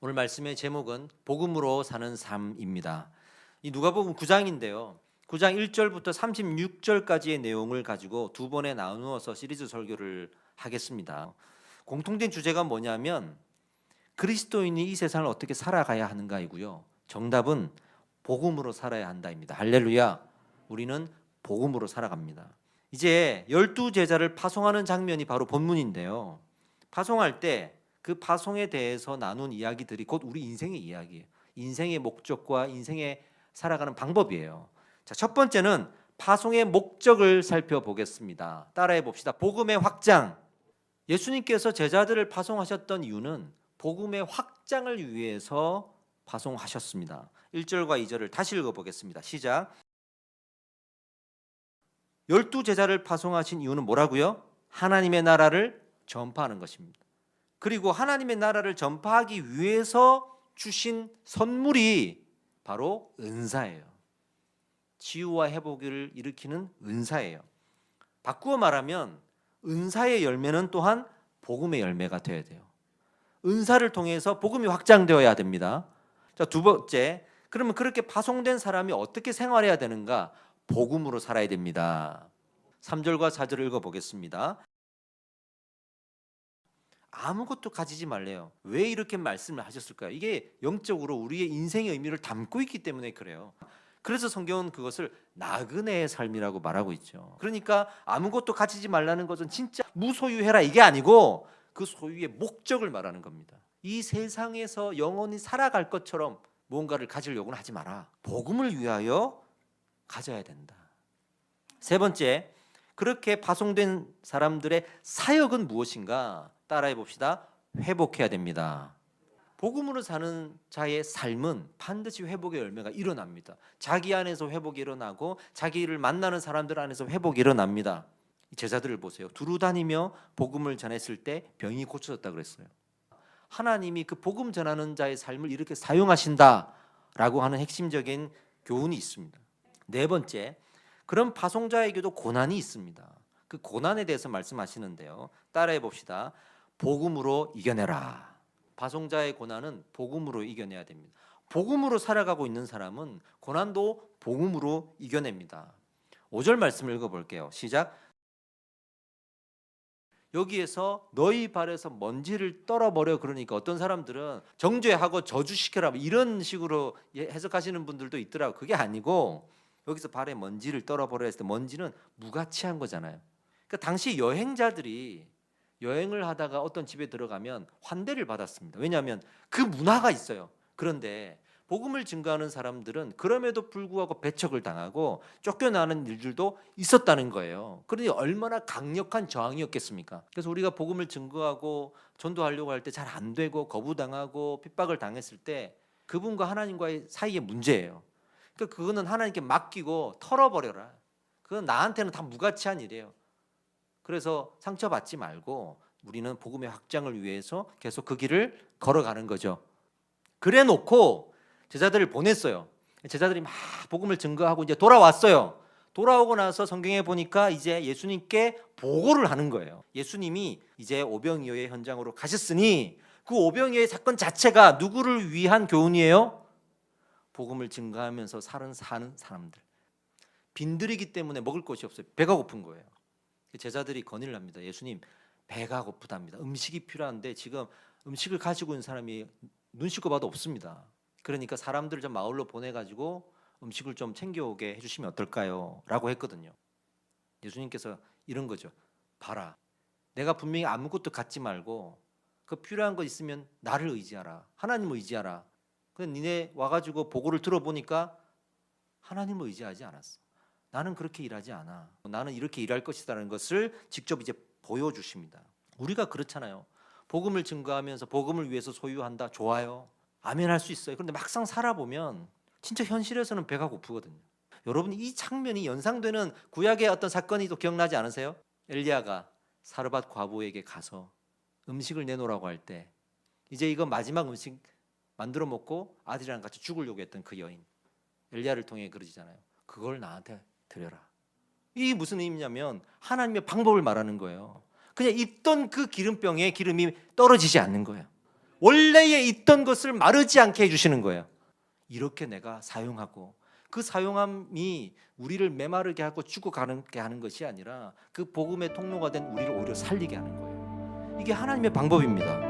오늘 말씀의 제목은 복음으로 사는 삶입니다. 이 누가복음 9장인데요. 9장 1절부터 36절까지의 내용을 가지고 두 번에 나누어서 시리즈 설교를 하겠습니다. 공통된 주제가 뭐냐면 그리스도인이 이 세상을 어떻게 살아가야 하는가이고요. 정답은 복음으로 살아야 한다입니다. 할렐루야. 우리는 복음으로 살아갑니다. 이제 12제자를 파송하는 장면이 바로 본문인데요. 파송할 때 그 파송에 대해서 나눈 이야기들이 곧 우리 인생의 이야기예요. 인생의 목적과 인생의 살아가는 방법이에요. 자, 첫 번째는 파송의 목적을 살펴보겠습니다. 따라해 봅시다. 복음의 확장. 예수님께서 제자들을 파송하셨던 이유는 복음의 확장을 위해서 파송하셨습니다. 1절과 2절을 다시 읽어보겠습니다. 시작. 12제자를 파송하신 이유는 뭐라고요? 하나님의 나라를 전파하는 것입니다. 그리고 하나님의 나라를 전파하기 위해서 주신 선물이 바로 은사예요. 치유와 회복을 일으키는 은사예요. 바꾸어 말하면 은사의 열매는 또한 복음의 열매가 되어야 돼요. 은사를 통해서 복음이 확장되어야 됩니다. 자, 두 번째, 그러면 그렇게 파송된 사람이 어떻게 생활해야 되는가? 복음으로 살아야 됩니다. 3절과 4절을 읽어보겠습니다. 아무것도 가지지 말래요. 왜 이렇게 말씀을 하셨을까요? 이게 영적으로 우리의 인생의 의미를 담고 있기 때문에 그래요. 그래서 성경은 그것을 나그네의 삶이라고 말하고 있죠. 그러니까 아무것도 가지지 말라는 것은 진짜 무소유해라 이게 아니고 그 소유의 목적을 말하는 겁니다. 이 세상에서 영원히 살아갈 것처럼 무언가를 가지려고는 하지 마라. 복음을 위하여 가져야 된다. 세 번째, 그렇게 파송된 사람들의 사역은 무엇인가? 따라해 봅시다. 회복해야 됩니다. 복음으로 사는 자의 삶은 반드시 회복의 열매가 일어납니다. 자기 안에서 회복이 일어나고 자기를 만나는 사람들 안에서 회복이 일어납니다. 제자들을 보세요. 두루 다니며 복음을 전했을 때 병이 고쳐졌다 그랬어요. 하나님이 그 복음 전하는 자의 삶을 이렇게 사용하신다라고 하는 핵심적인 교훈이 있습니다. 네 번째, 그런 파송자에게도 고난이 있습니다. 그 고난에 대해서 말씀하시는데요. 따라해 봅시다. 복음으로 이겨내라. 파송자의 고난은 복음으로 이겨내야 됩니다. 복음으로 살아가고 있는 사람은 고난도 복음으로 이겨냅니다. 5절 말씀을 읽어볼게요. 시작. 여기에서 너희 발에서 먼지를 떨어버려 그러니까 어떤 사람들은 정죄하고 저주시켜라 이런 식으로 해석하시는 분들도 있더라고요. 그게 아니고 여기서 발에 먼지를 떨어버려 했을 때 먼지는 무가치한 거잖아요. 그러니까 당시 여행자들이 여행을 하다가 어떤 집에 들어가면 환대를 받았습니다. 왜냐하면 그 문화가 있어요. 그런데 복음을 증거하는 사람들은 그럼에도 불구하고 배척을 당하고 쫓겨나는 일들도 있었다는 거예요. 그러니 얼마나 강력한 저항이었겠습니까? 그래서 우리가 복음을 증거하고 전도하려고 할 때 잘 안 되고 거부당하고 핍박을 당했을 때 그분과 하나님과의 사이의 문제예요. 그러니까 그거는 하나님께 맡기고 털어버려라. 그건 나한테는 다 무가치한 일이에요. 그래서 상처받지 말고 우리는 복음의 확장을 위해서 계속 그 길을 걸어가는 거죠. 그래 놓고 제자들을 보냈어요. 제자들이 막 복음을 증거하고 이제 돌아왔어요. 돌아오고 나서 성경에 보니까 이제 예수님께 보고를 하는 거예요. 예수님이 이제 오병이어의 현장으로 가셨으니 그 오병이어의 사건 자체가 누구를 위한 교훈이에요? 복음을 증거하면서 사는 사람들. 빈들이기 때문에 먹을 것이 없어요. 배가 고픈 거예요. 제자들이 건의를 합니다. 예수님, 배가 고프답니다. 음식이 필요한데 지금 음식을 가지고 있는 사람이 눈 씻고 봐도 없습니다. 그러니까 사람들을 좀 마을로 보내가지고 음식을 좀 챙겨오게 해주시면 어떨까요? 라고 했거든요. 예수님께서 이런 거죠. 봐라, 내가 분명히 아무것도 갖지 말고 그 필요한 거 있으면 나를 의지하라. 하나님을 의지하라. 근데 니네 와가지고 보고를 들어보니까 하나님을 의지하지 않았어. 나는 그렇게 일하지 않아. 나는 이렇게 일할 것이다라는 것을 직접 이제 보여주십니다. 우리가 그렇잖아요. 복음을 증거하면서 복음을 위해서 소유한다. 좋아요. 아멘 할 수 있어요. 그런데 막상 살아보면 진짜 현실에서는 배가 고프거든요. 여러분 이 장면이 연상되는 구약의 어떤 사건이 또 기억나지 않으세요? 엘리야가 사르밧 과부에게 가서 음식을 내놓으라고 할 때 이제 이거 마지막 음식 만들어 먹고 아들이랑 같이 죽으려고 했던 그 여인 엘리야를 통해 그러지잖아요. 그걸 나한테 드려라. 이 무슨 의미냐면 하나님의 방법을 말하는 거예요. 그냥 있던 그 기름병에 기름이 떨어지지 않는 거예요. 원래에 있던 것을 마르지 않게 해주시는 거예요. 이렇게 내가 사용하고 그 사용함이 우리를 메마르게 하고 죽어가게 하는 것이 아니라 그 복음의 통로가 된 우리를 오히려 살리게 하는 거예요. 이게 하나님의 방법입니다.